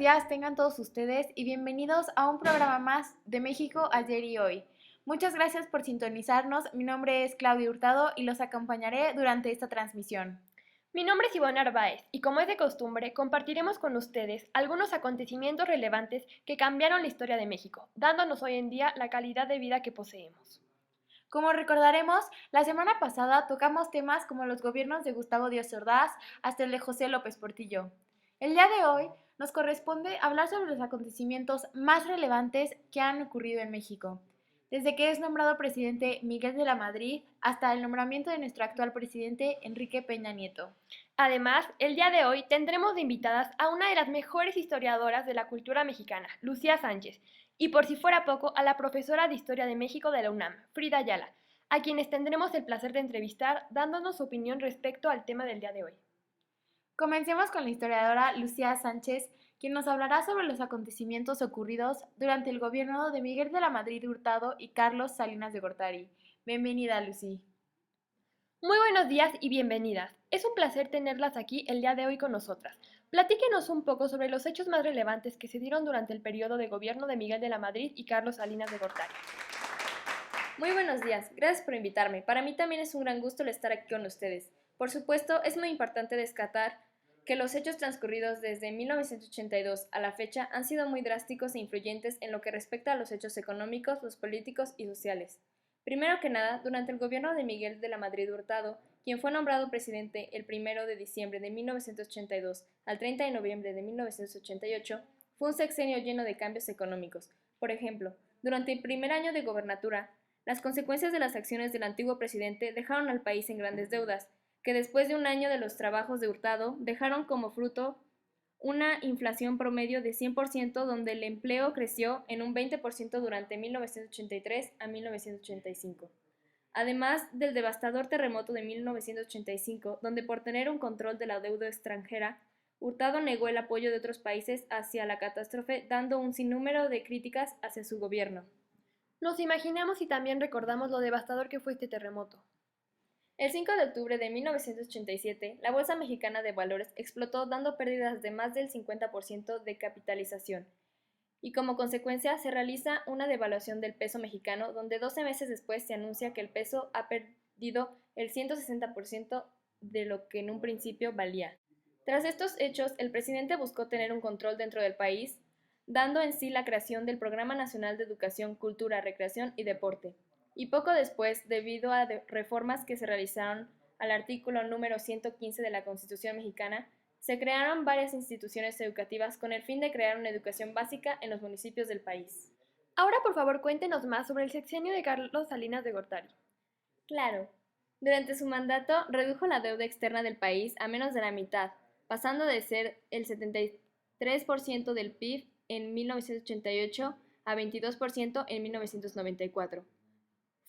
días tengan todos ustedes y bienvenidos a un programa más de México ayer y hoy. Muchas gracias por sintonizarnos. Mi nombre es Claudia Hurtado y los acompañaré durante esta transmisión. Mi nombre es Ivonne Narváez y como es de costumbre, compartiremos con ustedes algunos acontecimientos relevantes que cambiaron la historia de México, dándonos hoy en día la calidad de vida que poseemos. Como recordaremos, la semana pasada tocamos temas como los gobiernos de Gustavo Díaz Ordaz hasta el de José López Portillo. El día de hoy nos corresponde hablar sobre los acontecimientos más relevantes que han ocurrido en México, desde que es nombrado presidente Miguel de la Madrid hasta el nombramiento de nuestro actual presidente Enrique Peña Nieto. Además, el día de hoy tendremos de invitadas a una de las mejores historiadoras de la cultura mexicana, Lucía Sánchez, y por si fuera poco, a la profesora de Historia de México de la UNAM, Frida Ayala, a quienes tendremos el placer de entrevistar dándonos su opinión respecto al tema del día de hoy. Comencemos con la historiadora Lucía Sánchez, quien nos hablará sobre los acontecimientos ocurridos durante el gobierno de Miguel de la Madrid Hurtado y Carlos Salinas de Gortari. Bienvenida, Lucy. Muy buenos días y bienvenidas. Es un placer tenerlas aquí el día de hoy con nosotras. Platíquenos un poco sobre los hechos más relevantes que se dieron durante el periodo de gobierno de Miguel de la Madrid y Carlos Salinas de Gortari. Muy buenos días, gracias por invitarme. Para mí también es un gran gusto el estar aquí con ustedes. Por supuesto, es muy importante destacar que los hechos transcurridos desde 1982 a la fecha han sido muy drásticos e influyentes en lo que respecta a los hechos económicos, los políticos y sociales. Primero que nada, durante el gobierno de Miguel de la Madrid Hurtado, quien fue nombrado presidente el 1 de diciembre de 1982 al 30 de noviembre de 1988, fue un sexenio lleno de cambios económicos. Por ejemplo, durante el primer año de gobernatura, las consecuencias de las acciones del antiguo presidente dejaron al país en grandes deudas, que después de un año de los trabajos de Hurtado dejaron como fruto una inflación promedio de 100%, donde el empleo creció en un 20% durante 1983 a 1985. Además del devastador terremoto de 1985, donde por tener un control de la deuda extranjera, Hurtado negó el apoyo de otros países hacia la catástrofe, dando un sinnúmero de críticas hacia su gobierno. Nos imaginamos y también recordamos lo devastador que fue este terremoto. El 5 de octubre de 1987, la Bolsa Mexicana de Valores explotó dando pérdidas de más del 50% de capitalización, y como consecuencia se realiza una devaluación del peso mexicano, donde 12 meses después se anuncia que el peso ha perdido el 160% de lo que en un principio valía. Tras estos hechos, el presidente buscó tener un control dentro del país, dando en sí la creación del Programa Nacional de Educación, Cultura, Recreación y Deporte. Y poco después, debido a reformas que se realizaron al artículo número 115 de la Constitución mexicana, se crearon varias instituciones educativas con el fin de crear una educación básica en los municipios del país. Ahora, por favor, cuéntenos más sobre el sexenio de Carlos Salinas de Gortari. Claro, durante su mandato redujo la deuda externa del país a menos de la mitad, pasando de ser el 73% del PIB en 1988 a 22% en 1994.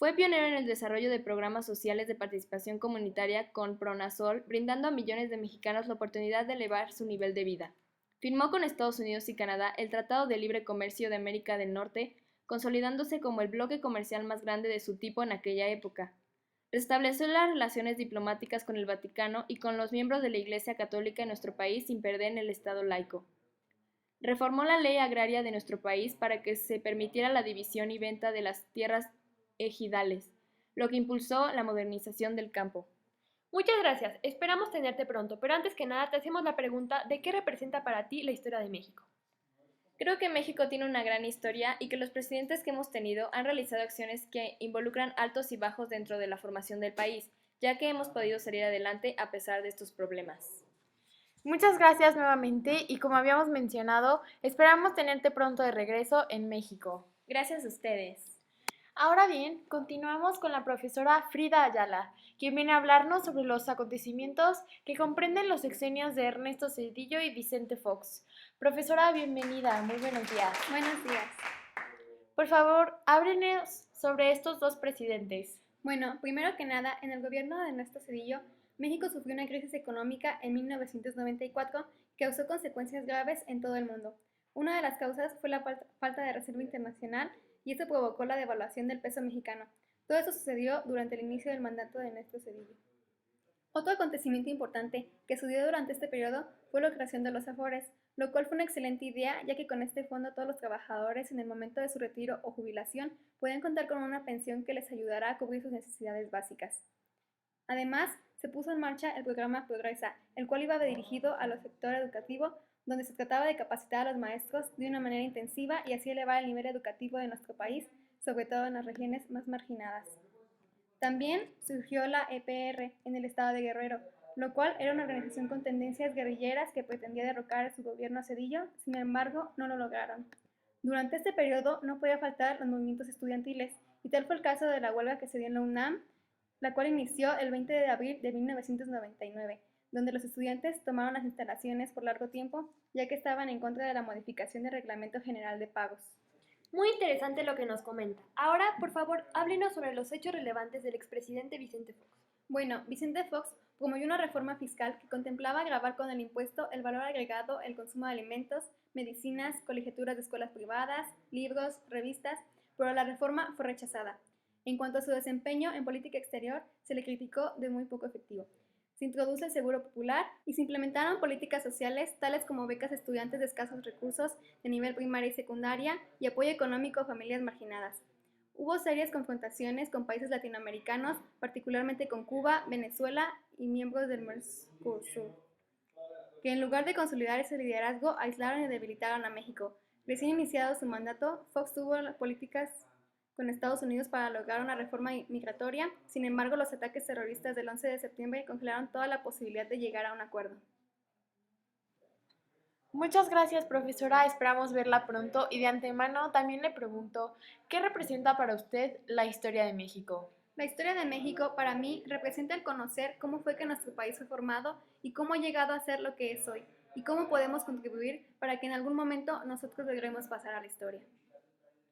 Fue pionero en el desarrollo de programas sociales de participación comunitaria con Pronasol, brindando a millones de mexicanos la oportunidad de elevar su nivel de vida. Firmó con Estados Unidos y Canadá el Tratado de Libre Comercio de América del Norte, consolidándose como el bloque comercial más grande de su tipo en aquella época. Restableció las relaciones diplomáticas con el Vaticano y con los miembros de la Iglesia Católica en nuestro país sin perder en el Estado laico. Reformó la ley agraria de nuestro país para que se permitiera la división y venta de las tierras ejidales, lo que impulsó la modernización del campo. Muchas gracias, esperamos tenerte pronto, pero antes que nada te hacemos la pregunta de qué representa para ti la historia de México. Creo que México tiene una gran historia y que los presidentes que hemos tenido han realizado acciones que involucran altos y bajos dentro de la formación del país, ya que hemos podido salir adelante a pesar de estos problemas. Muchas gracias nuevamente y como habíamos mencionado, esperamos tenerte pronto de regreso en México. Gracias a ustedes. Ahora bien, continuamos con la profesora Frida Ayala, quien viene a hablarnos sobre los acontecimientos que comprenden los sexenios de Ernesto Zedillo y Vicente Fox. Profesora, bienvenida, muy buenos días. Buenos días. Por favor, háblenos sobre estos dos presidentes. Bueno, primero que nada, en el gobierno de Ernesto Zedillo, México sufrió una crisis económica en 1994 que causó consecuencias graves en todo el mundo. Una de las causas fue la falta de reserva internacional y eso provocó la devaluación del peso mexicano. Todo eso sucedió durante el inicio del mandato de Ernesto Zedillo. Otro acontecimiento importante que sucedió durante este periodo fue la creación de los Afores. lo cual fue una excelente idea, ya que con este fondo todos los trabajadores en el momento de su retiro o jubilación pueden contar con una pensión que les ayudará a cubrir sus necesidades básicas. Además, se puso en marcha el programa Progresa, el cual iba dirigido al sector educativo, donde se trataba de capacitar a los maestros de una manera intensiva y así elevar el nivel educativo de nuestro país, sobre todo en las regiones más marginadas. También surgió la EPR en el estado de Guerrero, lo cual era una organización con tendencias guerrilleras que pretendía derrocar a su gobierno a Cedillo, sin embargo, no lo lograron. Durante este periodo no podía faltar los movimientos estudiantiles, y tal fue el caso de la huelga que se dio en la UNAM, la cual inició el 20 de abril de 1999, donde los estudiantes tomaron las instalaciones por largo tiempo, ya que estaban en contra de la modificación del Reglamento General de Pagos. Muy interesante lo que nos comenta. Ahora, por favor, háblenos sobre los hechos relevantes del expresidente Vicente Fox. Bueno, Vicente Fox promovió una reforma fiscal que contemplaba gravar con el impuesto el valor agregado, el consumo de alimentos, medicinas, colegiaturas de escuelas privadas, libros, revistas, pero la reforma fue rechazada. En cuanto a su desempeño en política exterior, se le criticó de muy poco efectivo. Se introduce el seguro popular y se implementaron políticas sociales tales como becas a estudiantes de escasos recursos de nivel primaria y secundaria y apoyo económico a familias marginadas. Hubo serias confrontaciones con países latinoamericanos, particularmente con Cuba, Venezuela y miembros del Mercosur, que en lugar de consolidar ese liderazgo, aislaron y debilitaron a México. Recién iniciado su mandato, Fox tuvo políticas con Estados Unidos para lograr una reforma migratoria. Sin embargo, los ataques terroristas del 11 de septiembre congelaron toda la posibilidad de llegar a un acuerdo. Muchas gracias, profesora. Esperamos verla pronto y de antemano también le pregunto, ¿qué representa para usted la historia de México? La historia de México, para mí, representa el conocer cómo fue que nuestro país fue formado y cómo ha llegado a ser lo que es hoy, y cómo podemos contribuir para que en algún momento nosotros logremos pasar a la historia.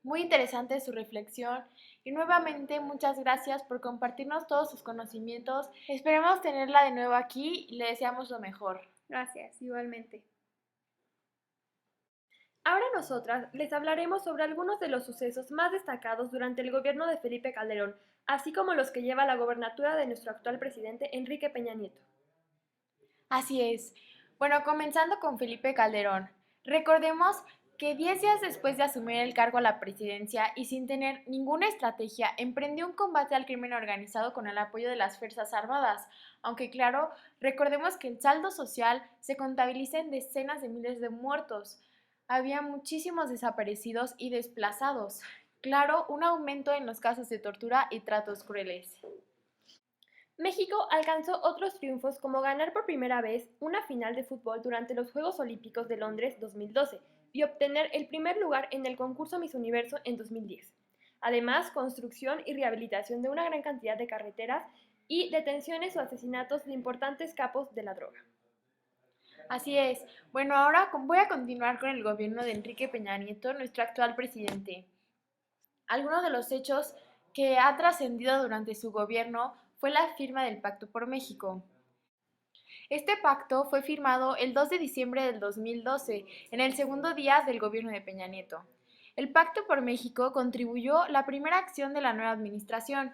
Muy interesante su reflexión y nuevamente muchas gracias por compartirnos todos sus conocimientos. Esperemos tenerla de nuevo aquí y le deseamos lo mejor. Gracias, igualmente. Ahora nosotras les hablaremos sobre algunos de los sucesos más destacados durante el gobierno de Felipe Calderón, así como los que lleva la gobernatura de nuestro actual presidente Enrique Peña Nieto. Así es. Bueno, comenzando con Felipe Calderón. Recordemos que 10 días después de asumir el cargo a la presidencia y sin tener ninguna estrategia, emprendió un combate al crimen organizado con el apoyo de las Fuerzas Armadas. Aunque claro, recordemos que el saldo social se contabiliza en decenas de miles de muertos. Había muchísimos desaparecidos y desplazados. Claro, un aumento en los casos de tortura y tratos crueles. México alcanzó otros triunfos como ganar por primera vez una final de fútbol durante los Juegos Olímpicos de Londres 2012 y obtener el primer lugar en el concurso Miss Universo en 2010. Además, construcción y rehabilitación de una gran cantidad de carreteras y detenciones o asesinatos de importantes capos de la droga. Así es. Bueno, ahora voy a continuar con el gobierno de Enrique Peña Nieto, nuestro actual presidente. Algunos de los hechos que ha trascendido durante su gobierno fue la firma del Pacto por México. Este pacto fue firmado el 2 de diciembre del 2012, en el segundo día del gobierno de Peña Nieto. El Pacto por México contribuyó la primera acción de la nueva administración.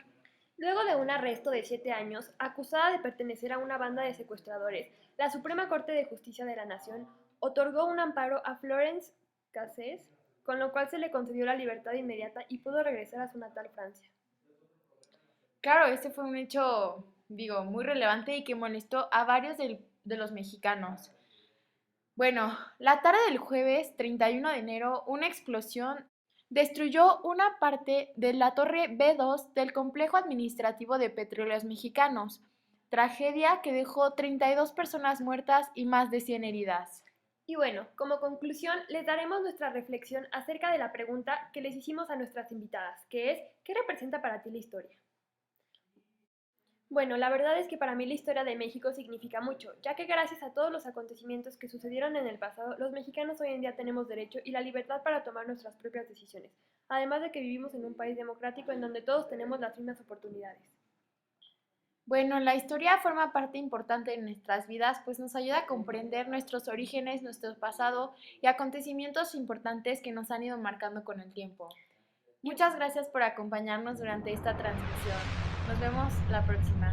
Luego de un arresto de 7 años, acusada de pertenecer a una banda de secuestradores, la Suprema Corte de Justicia de la Nación otorgó un amparo a Florence Cassés, con lo cual se le concedió la libertad inmediata y pudo regresar a su natal Francia. Claro, este fue un hecho, muy relevante y que molestó a varios de los mexicanos. Bueno, la tarde del jueves 31 de enero, una explosión destruyó una parte de la torre B2 del complejo administrativo de Petróleos Mexicanos, tragedia que dejó 32 personas muertas y más de 100 heridas. Y bueno, como conclusión, les daremos nuestra reflexión acerca de la pregunta que les hicimos a nuestras invitadas, que es, ¿qué representa para ti la historia? Bueno, la verdad es que para mí la historia de México significa mucho, ya que gracias a todos los acontecimientos que sucedieron en el pasado, los mexicanos hoy en día tenemos derecho y la libertad para tomar nuestras propias decisiones, además de que vivimos en un país democrático en donde todos tenemos las mismas oportunidades. Bueno, la historia forma parte importante de nuestras vidas, pues nos ayuda a comprender nuestros orígenes, nuestro pasado y acontecimientos importantes que nos han ido marcando con el tiempo. Muchas gracias por acompañarnos durante esta transmisión. Nos vemos la próxima.